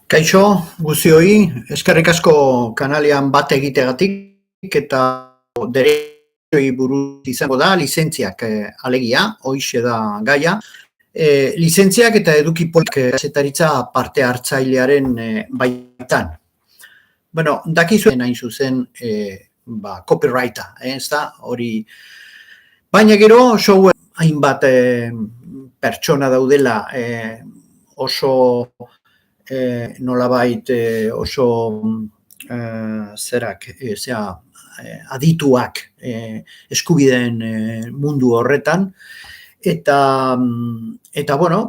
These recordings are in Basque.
Kaixo, guzioi, eskerrik asko kanalean bat egitegatik eta dereioi buruz izango da, lizentziak alegia, hoixe da gaia. Lizentziak eta eduki kazetaritza parte hartzailearen baitan. Bueno, dakizuen hain zuzen copyrighta, ez da, hori. Baina gero, hainbat pertsona daudela oso nolabait oso adituak eskubideen mundu horretan eta bueno,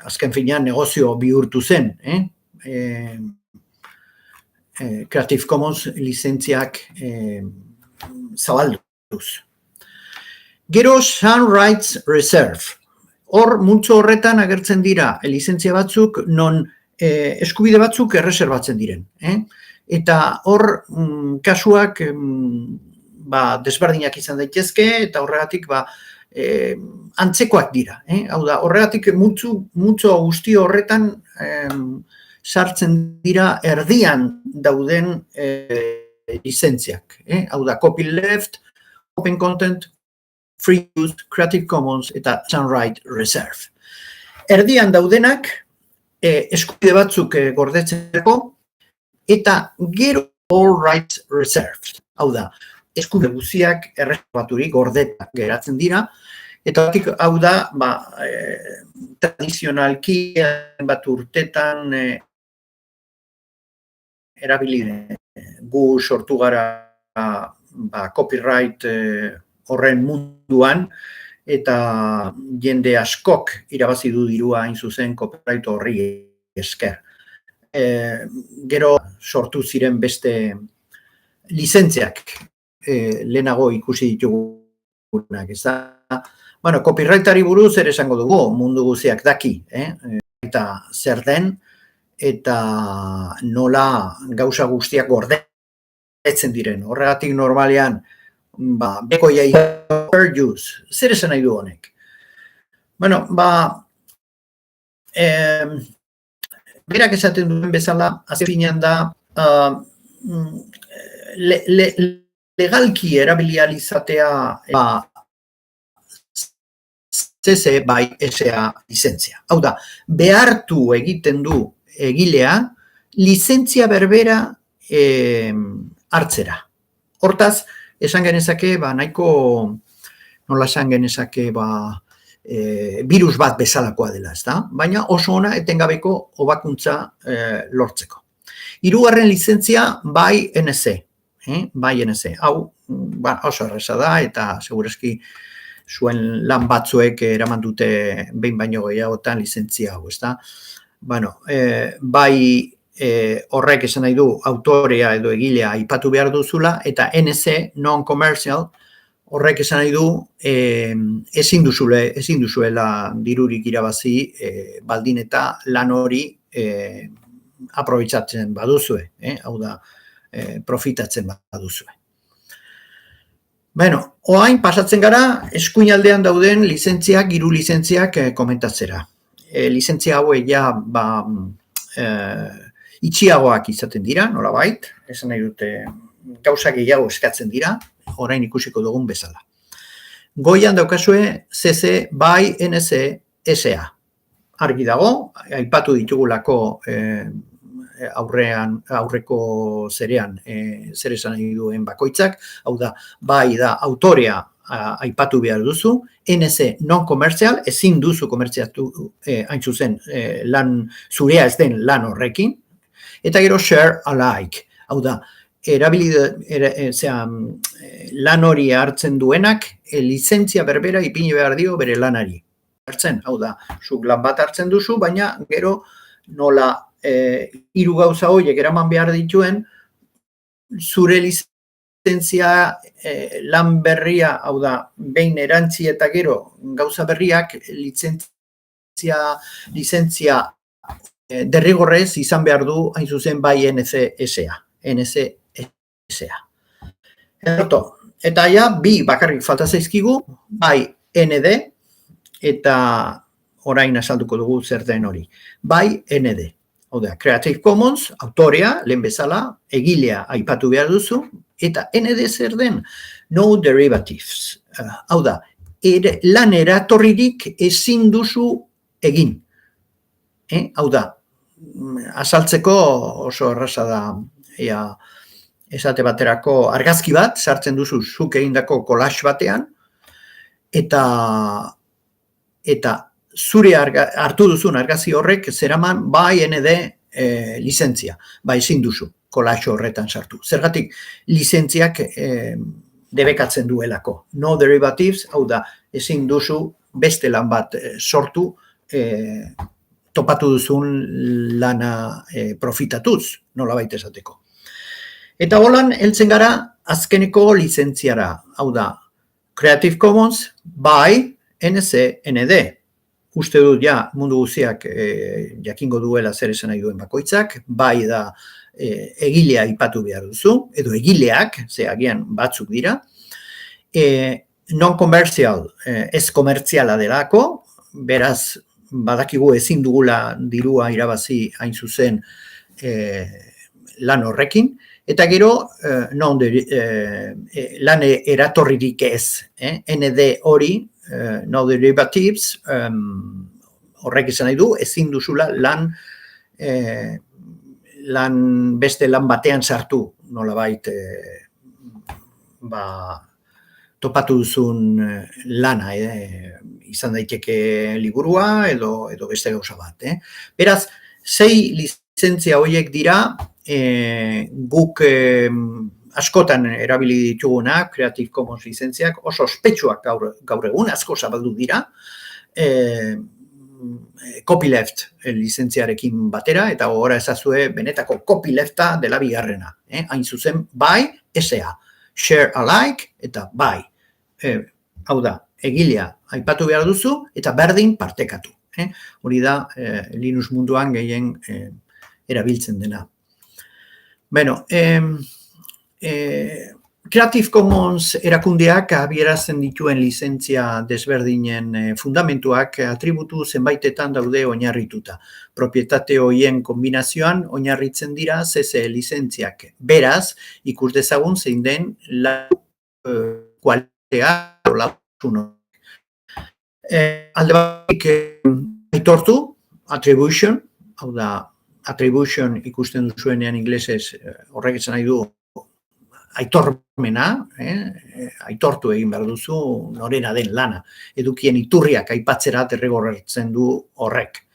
azken finean negozio bihurtu zen, Creative Commons lizentziak zabalduz. Gero, Sound Rights Reserve. Hor, multzo horretan agertzen dira lizentzia batzuk, non eskubide batzuk erreserbatzen diren. Eta hor, kasuak desberdinak izan daitezke, eta horregatik antzekoak dira. Hau da, horregatik multzo guzti horretan sartzen dira erdian dauden lizentziak. Hau da, copyleft, open content, Free Use, Creative Commons eta Sound Right Reserve. Erdian daudenak eskubide batzuk gordetzeko eta gero All Rights Reserved. Hau da, eskubide guztiak erreserbaturik gordetak geratzen dira eta hau da, tradizionalki bat urtetan erabili gu sortu gara copyright horren munduan, eta jende askok irabazi du dirua hain zuzen copyright horri esker. Gero sortu ziren beste lizentziak lehenago ikusi ditugunak. Bueno, copyrightari buruz ere esango dugu, mundu guztiak daki, eta zer den, eta nola gauza guztiak gordetzen diren. Horregatik normalean, bekoia fair use, zer esan nahi du honek? Bueno, berak esaten duen bezala, azkenean da, legalki erabilializatea CC by SA lizentzia. Hau da, behartu egiten du egilea, lizentzia berbera hartzera. Hortaz, esan genezake, nahiko, nola esan genezake, virus bat bezalakoa dela, ez da? Baina oso ona etengabeko hobakuntza lortzeko. Hirugarren lizentzia bai NC. Hau, oso erreza da, eta segurazki zuen lan batzuek eraman dute behin baino gehiagotan lizentzia hau, ez da? Bueno, bai horrek esan nahi du autorea edo egilea aipatu behar duzula, eta NC, non-commercial, horrek esan nahi du ezin duzuela dirurik irabazi baldin eta lan hori aprobetxatzen baduzue, hau da, profitatzen baduzue. Bueno, oain pasatzen gara, eskuinaldean dauden lizentziak, hiru lizentziak komentatzera. Lizentzia hauek ja, itxiagoak izaten dira, nolabait, esan nahi dute gauza gehiago eskatzen dira, orain ikusiko dugun bezala. Goian daukazue CC by NC SA. Argi dago, aipatu ditugulako aurreko zerean zer esan nahi duen bakoitzak, hau da, bai da autorea aipatu behar duzu, NC non-commercial, ezin duzu komertziatu hain zuzen lan zurea ez den lan horrekin, eta gero share alike, hau da, lan hori hartzen duenak, lizentzia berbera ipini behar dio bere lanari. Hau da, zuk lan bat hartzen duzu, baina gero nola hiru gauza horiek eraman behar dituen, zure lizentzia lan berria, hau da, behin erantzi eta gero gauza berriak lizentzia derrigorrez izan behar du, hain zuzen, bai NC-SA. Eta ja, bi bakarrik falta zaizkigu, bai ND eta orain azalduko dugu zer den hori. Bai ND. Hau da, Creative Commons, autorea, lehen bezala, egilea aipatu behar duzu, eta ND zer den? No derivatives. Hau da, lan eratorririk ezin duzu egin. Hau da, azaltzeko oso erraza da, esate baterako argazki bat, sartzen duzu zuk egindako collage batean, eta zure hartu duzun argazki horrek zeraman bai ND lizentzia, bai ezin duzu collage horretan sartu. Zergatik lizentziak debekatzen duelako. No derivatives, hau da, ezin duzu beste lan bat sortu topatu duzun lana profitatuz, nolabait esateko. Eta holan, heltzen gara azkeneko lizentziara, hau da, Creative Commons by NC-ND. Uste dut ja mundu guziak jakingo duela zer esan nahi duen bakoitzak, bai da egilea aipatu behar duzu, edo egileak, ze agian batzuk dira, non-commercial, ez komertziala delako, beraz, badakigu ezin dugula dirua irabazi hain zuzen lan horrekin, eta gero lan eratorririk ez, ND hori, no derivatives, horrek izan nahi du, ezin duzula beste lan batean sartu, nolabait topatu duzun lana, izan daiteke liburua edo beste gauza bat. Beraz, 6 lizentzia horiek dira, guk askotan erabili dituguna, Creative Commons lizentziak, oso ospetsuak gaur egun, asko zabaldu dira, copyleft lizentziarekin batera, eta gogora ezazue benetako copylefta dela bigarrena. Hain zuzen, bai, SA, share alike, eta bai. Hau da, egilea aipatu behar duzu, eta berdin partekatu. Hori da, Linux munduan gehien erabiltzen dena. Bueno, Creative Commons erakundeak abierazten dituen lizentzia desberdinen fundamentuak atributu zenbaitetan daude oinarrituta. Propietate horien kombinazioan oinarritzen dira CC lizentziak. Beraz, ikus dezagun zein den kualitatea o lausun. Alde batik aitortu, attribution, hau da, attribution ikusten duzuenean inglesez horrek esan nahi du aitormena, aitortu egin behar duzu norena den lana. Edukien iturriak aipatzera derrigortzen du horrek.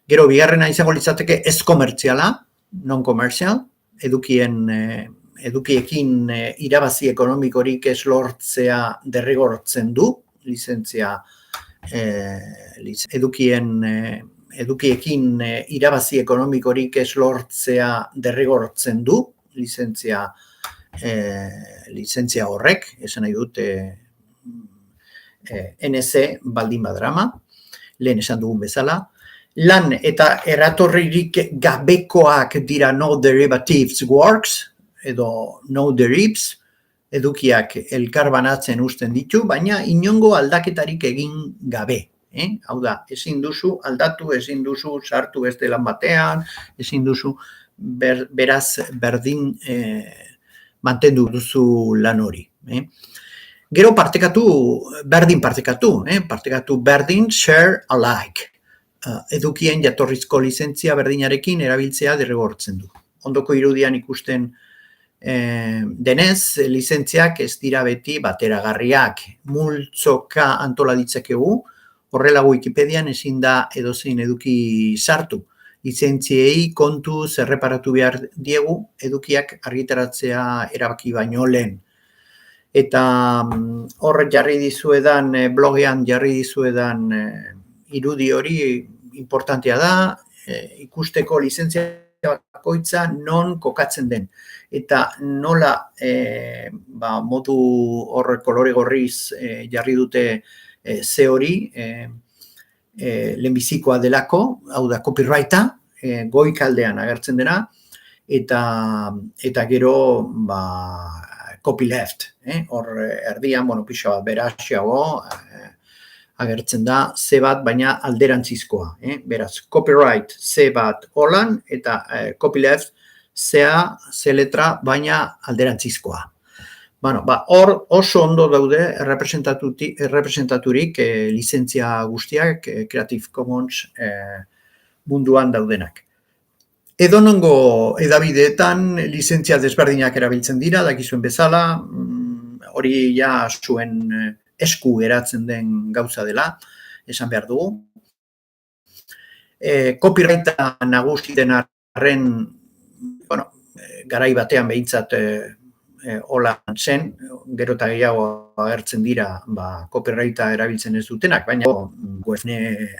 Gero, bigarrena izango litzateke ez komertziala, non-commercial, edukiekin irabazi ekonomikorik ez lortzea derrigortzen du, lizentzia edukiekin irabazi ekonomikorik ez lortzea derrigortzen du, lizentzia horrek, esan nahi dut NC baldin badrama, lehen esan dugun bezala. Lan eta eratorririk gabekoak dira no derivatives works, edo no derivs, edukiak elkarbanatzen uzten ditu, baina inongo aldaketarik egin gabe. Hau da, ezin duzu aldatu, ezin duzu sartu beste lan batean, ezin duzu beraz berdin mantendu duzu lan hori. Gero berdin partekatu berdin share alike. Edukien jatorrizko lizentzia berdinarekin erabiltzea derrigortzen du. Ondoko irudian ikusten denez, lizentziak ez dira beti bateragarriak. Multzoka antola ditzakegu, horrela Wikipedian ezin da edozein eduki sartu. Lizentziei kontu zerreparatu behar diegu edukiak argitaratzea erabaki baino lehen. Eta horrek jarri dizuedan, blogean jarri dizuedan irudi hori importantea da, ikusteko lizentzia bakoitza non kokatzen den. Eta nola modu horrek kolore gorriz jarri dute ze hori, lehenbizikoa delako, hau da copyrighta, goikaldean agertzen dena, eta gero copyleft, hor erdian, pixo bat beraxiago agertzen da C bat baina alderantzizkoa. Beraz, copyright C bat holan eta copyleft C letra baina alderantzizkoa. Bueno, hor oso ondo daude errepresentaturik lizentzia guztiak Creative Commons munduan daudenak. Edonongo edabideetan lizentzia desberdinak erabiltzen dira, dakizuen bezala, hori ja zuen esku geratzen den gauza dela, esan behar dugu. Copyrighta nagusi den arren, bueno, garai batean behintzat hola zen, gero eta gehiago agertzen dira copyrighta erabiltzen ez dutenak, baina webne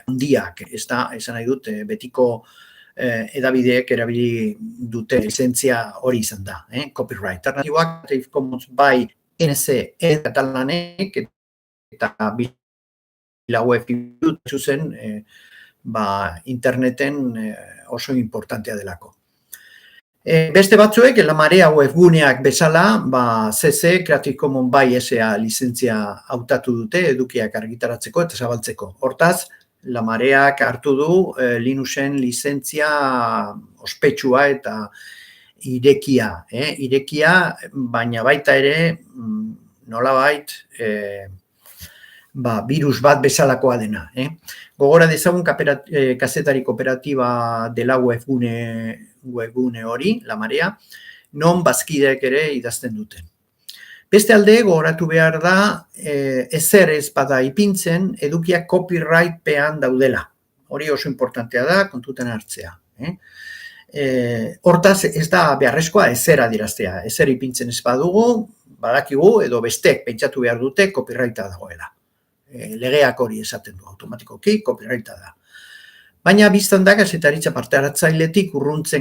handiak, ez da, esan nahi dut, betiko edabideek erabili dute lizentzia hori izan da, copyright. Alternatiboak Creative Commons bai NC katalanek eta bila web zuzen interneten oso importantea delako. Beste batzuek, La Marea webguneak bezala, CC, Creative Commons bai SA lizentzia hautatu dute edukiak argitaratzeko eta zabaltzeko. Hortaz, La Mareak hartu du Linuxen lizentzia ospetsua eta irekia. Irekia, baina baita ere, nolabait, virus bat bezalakoa dena. Gogora dezagun kazetari kooperatiba dela webgune hori, La Marea, non bazkideek ere idazten duten. Beste alde, gogoratu behar da, ezer ez bada ipintzen, edukiak copyrightpean daudela. Hori oso importantea da, kontutan hartzea. Hortaz, ez da beharrezkoa ezer adieraztea. Ezer ipintzen ez badugu, badakigu, edo bestek pentsatu behar dute, copyrighta dagoela. Legeak hori esaten du, automatikoki, copyrighta da. Baina biztan da, kazetaritza parte hartzailetik urruntzen